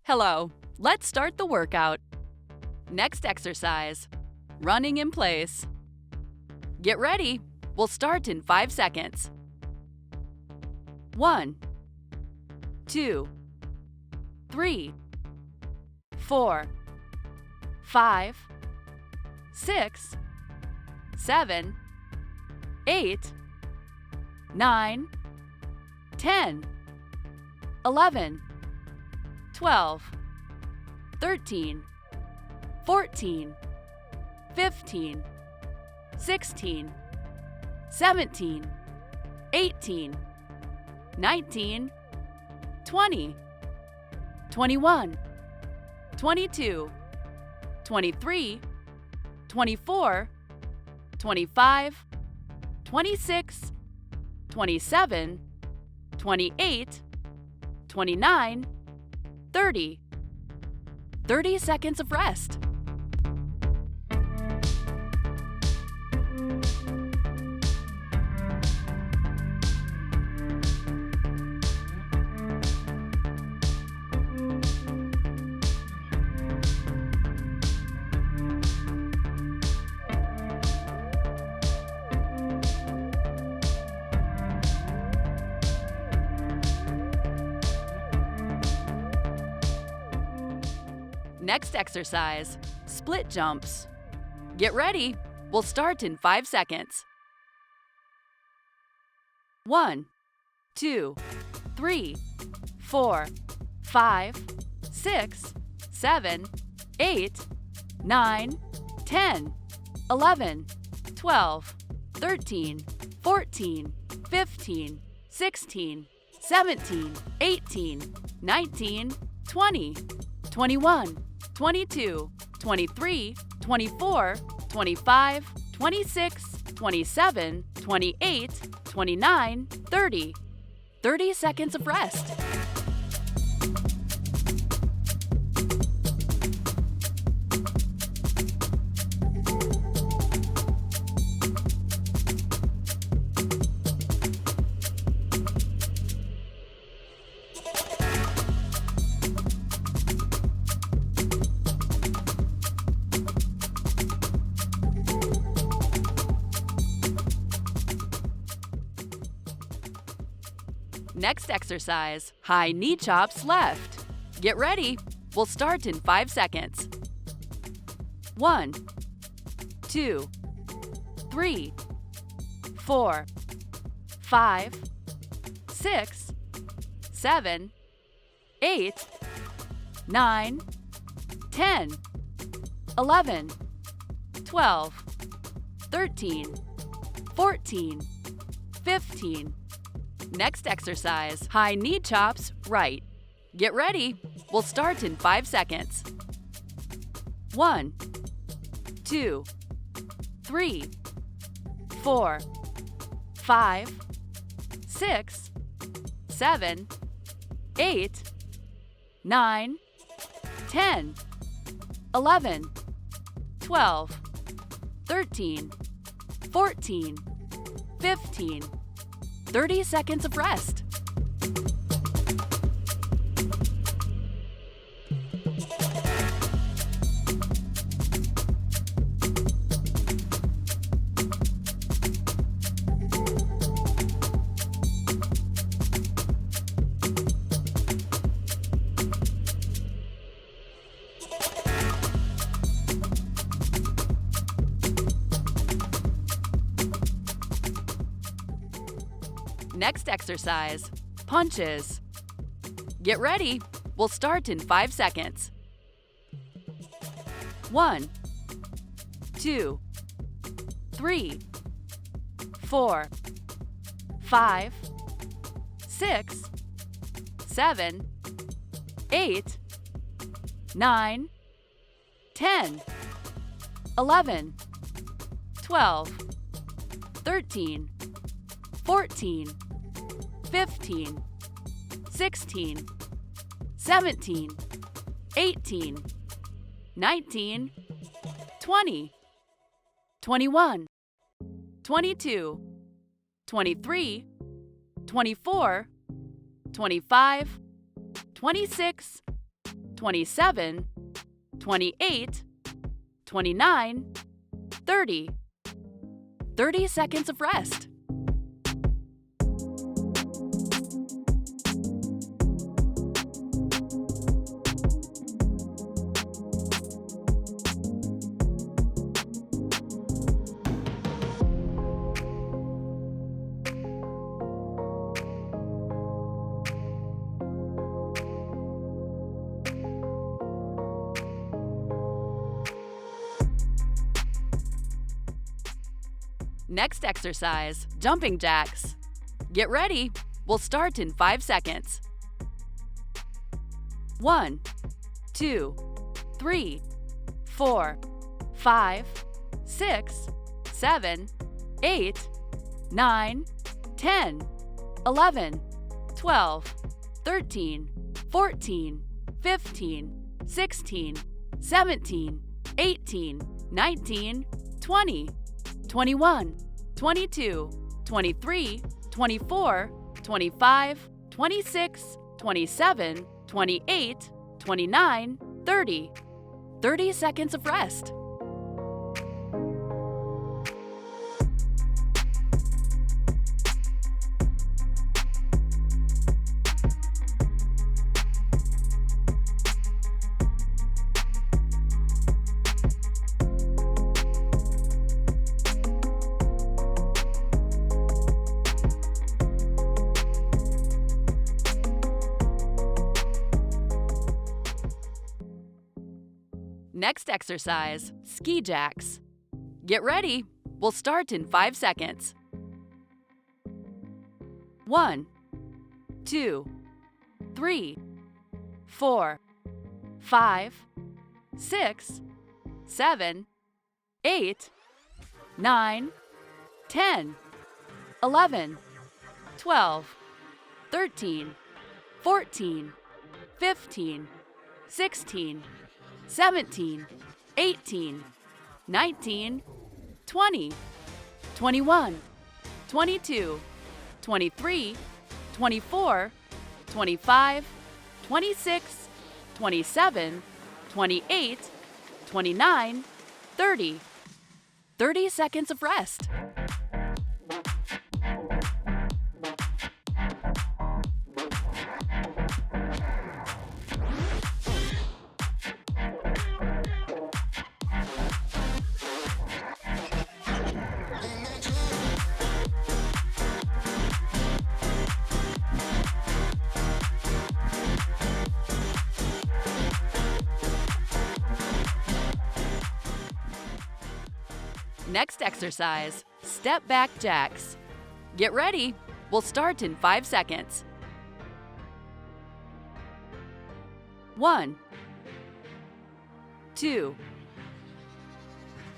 Hello, let's start the workout. Next exercise, running in place. Get ready, we'll start in 5 seconds. 1, 2, 3, 4, 5, 6, 7, 8, 9, 10, 11, 12, 13, 14, 15, 16, 17, 18, 19, 20, 21, 22, 23, 24, 25, 26, 27, 28, 29, 30. 30 seconds of rest. Next exercise, split jumps. Get ready, we'll start in 5 seconds. 1, 2, 3, 4, 5, 6, 7, 8, 9, 10, 11, 12, 13, 14, 15, 16, 17, 18, 19, 20, 21, 22, 23, 24, 25, 26, 27, 28, 29, 30. 30 seconds of rest. Next exercise, high knee chops left. Get ready, we'll start in 5 seconds. 1, 2, 3, 4, 5, 6, 7, 8, 9, 10, 11, 12, 13, 14, 15. Next exercise, high knee chops right. Get ready, we'll start in 5 seconds. 1, 2, 3, 4, 5, 6, 7, 8, 9, 10, 11, 12, 13, 14, 15. 30 seconds of rest. Next exercise, punches. Get ready, we'll start in 5 seconds. 1, 2, 3, 4, 5, 6, 7, 8, 9, 10, 11, 12, 13, 14, 15, 16, 17, 18, 19, 20, 21, 22, 23, 24, 25, 26, 27, 28, 29, 30. 30 seconds of rest. Next exercise, jumping jacks. Get ready. We'll start in 5 seconds. 1, 2, 3, 4, 5, 6, 7, 8, 9, 10, 11, 12, 13, 14, 15, 16, 17, 18, 19, 20, 21, 22, 23, 24, 25, 26, 27, 28, 29, 30. 30 seconds of rest. Next exercise, ski jacks. Get ready. We'll start in 5 seconds. 1, 2, 3, 4, 5, 6, 7, 8, 9, 10, 11, 12, 13, 14, 15, 16, 17, 18, 19, 20, 21, 22, 23, 24, 25, 26, 27, 28, 29, 30. 30 seconds of rest. Next exercise, step back jacks. Get ready. We'll start in 5 seconds. 1, 2,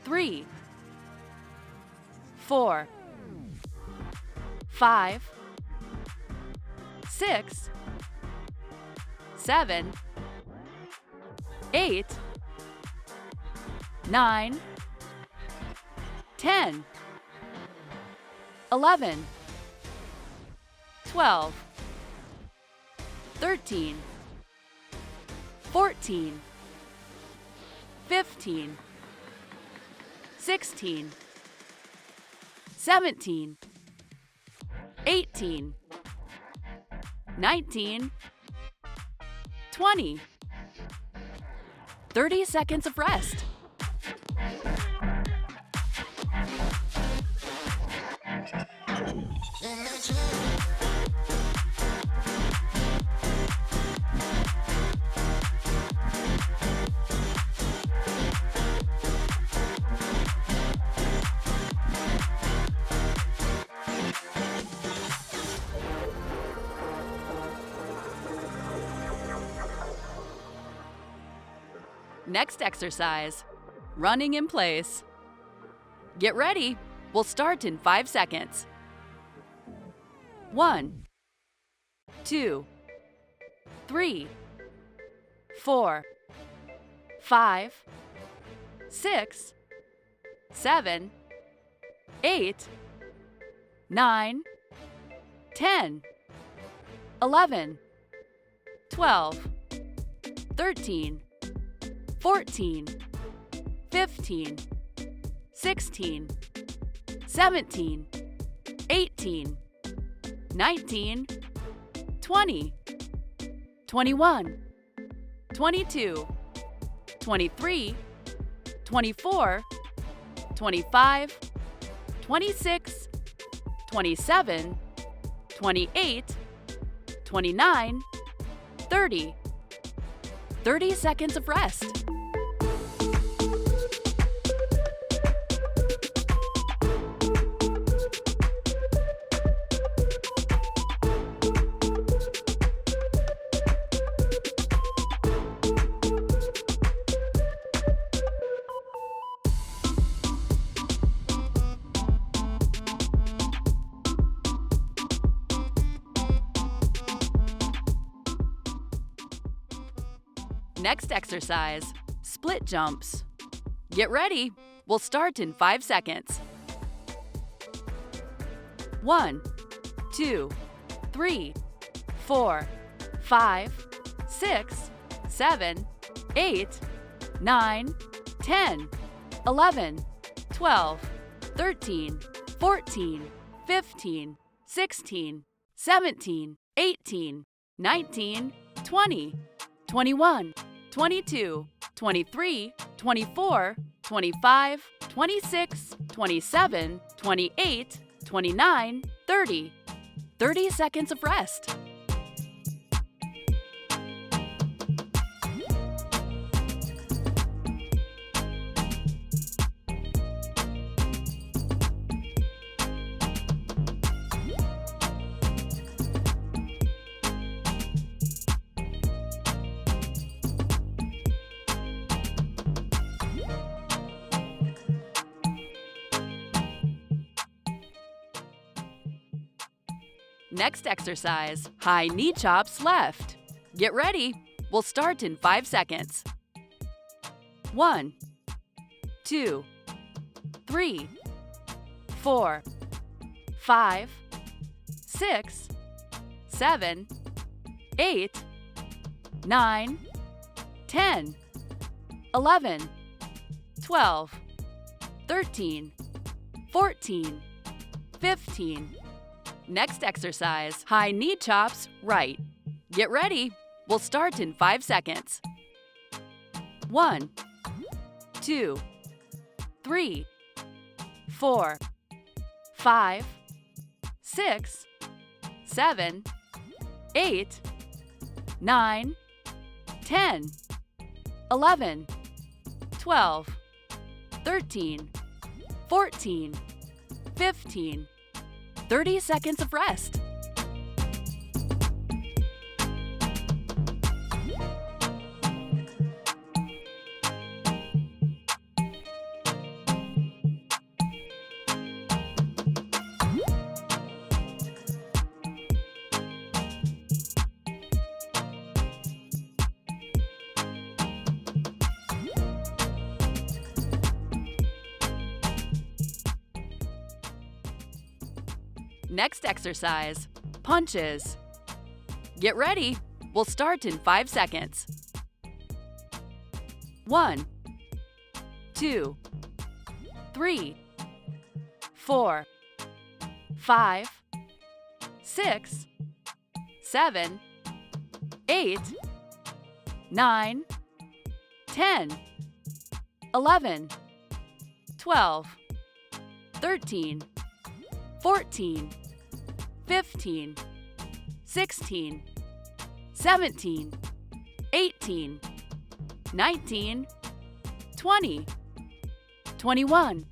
3, 4, 5, 6, 7, 8, 9, 10, 11, 12, 13, 14, 15, 16, 17, 18, 19, 20. 30 seconds of rest. Next exercise, running in place. Get ready. We'll start in 5 seconds. 1, 2, 3, 4, 5, 6, 7, 8, 9, 10, 11, 12, 13, 14, 15, 16, 17, 18, 19, 20, 21, 22, 23, 24, 25, 26, 27, 28, 29, 30. 30 seconds of rest. Next exercise, split jumps. Get ready. We'll start in 5 seconds. 1, 2, 3, 4, 5, 6, 7, 8, 9, 10, 11, 12, 13, 14, 15, 16, 17, 18, 19, 20, 21, 22, 23, 24, 25, 26, 27, 28, 29, 30. 30 seconds of rest. Next exercise, high knee chops left. Get ready. We'll start in 5 seconds. 1, 2, 3, 4, 5, 6, 7, 8, 9, 10, 11, 12, 13, 14, 15. Next exercise, high knee chops right. Get ready. We'll start in 5 seconds. 1, 2, 3, 4, 5, 6, 7, 8, 9, 10, 11, 12, 13, 14, 15. 30 seconds of rest. Next exercise, punches. Get ready. We'll start in 5 seconds. 1, 2, 3, 4, 5, 6, 7, 8, 9, 10, 11, 12, 13, 14, 15, 16, 17, 18, 19, 20, 21,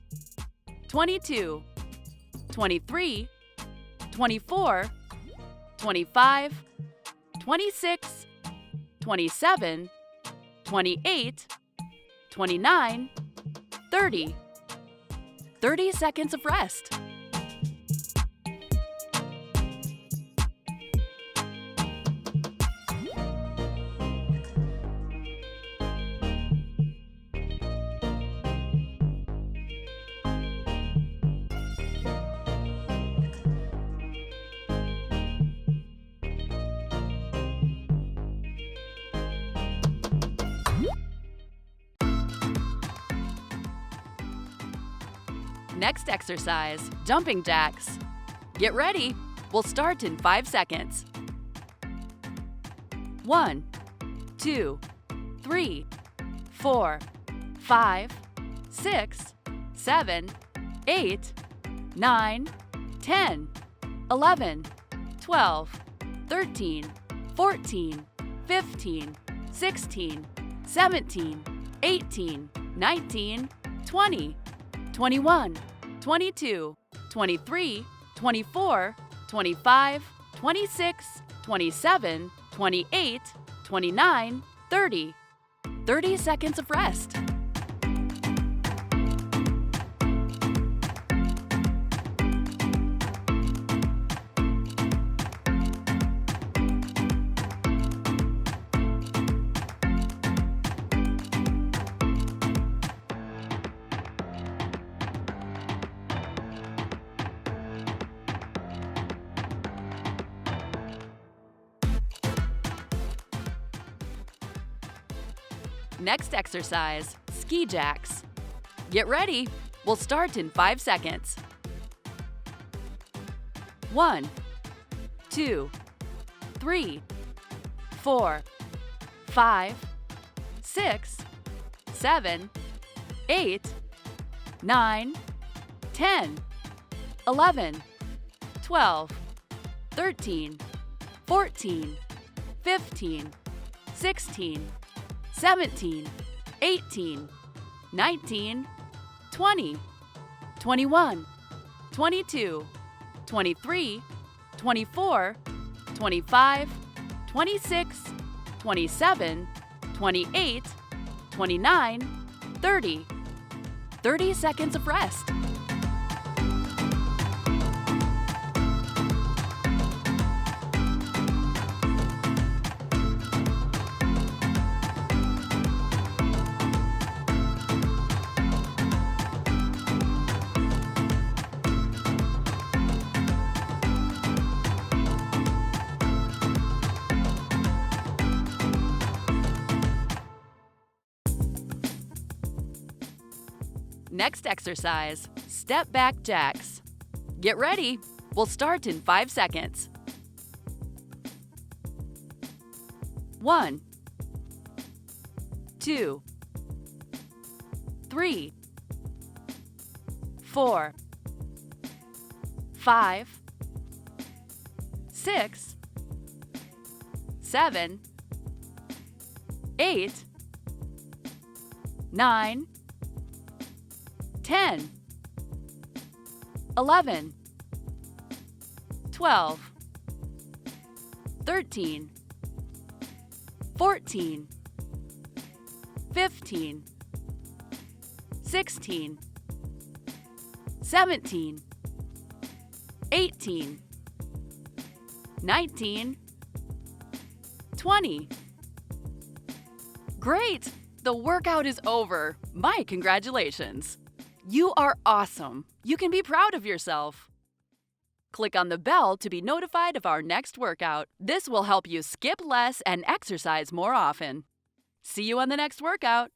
22, 23, 24, 25, 26, 27, 28, 29, 30. 30 seconds of rest. Next exercise, jumping jacks. Get ready. We'll start in 5 seconds. 1, 2, 3, 4, 5, 6, 7, 8, 9, 10, 11, 12, 13, 14, 15, 16, 17, 18, 19, 20, 21, 22, 23, 24, 25, 26, 27, 28, 29, 30. 30 seconds of rest. Next exercise, ski jacks. Get ready. We'll start in 5 seconds. 1, 2, 3, 4, 5, 6, 7, 8, 9, 10, 11, 12, 13, 14, 15, 16, 17, 18, 19, 20, 21, 22, 23, 24, 25, 26, 27, 28, 29, 30. 30 seconds of rest. Next exercise, step back jacks. Get ready. We'll start in 5 seconds. 1, 2, 3, 4, 5, 6, 7, 8, 9, 10, 11, 12, 13, 14, 15, 16, 17, 18, 19, 20. Great! The workout is over. My congratulations. You are awesome. You can be proud of yourself. Click on the bell to be notified of our next workout. This will help you skip less and exercise more often. See you on the next workout.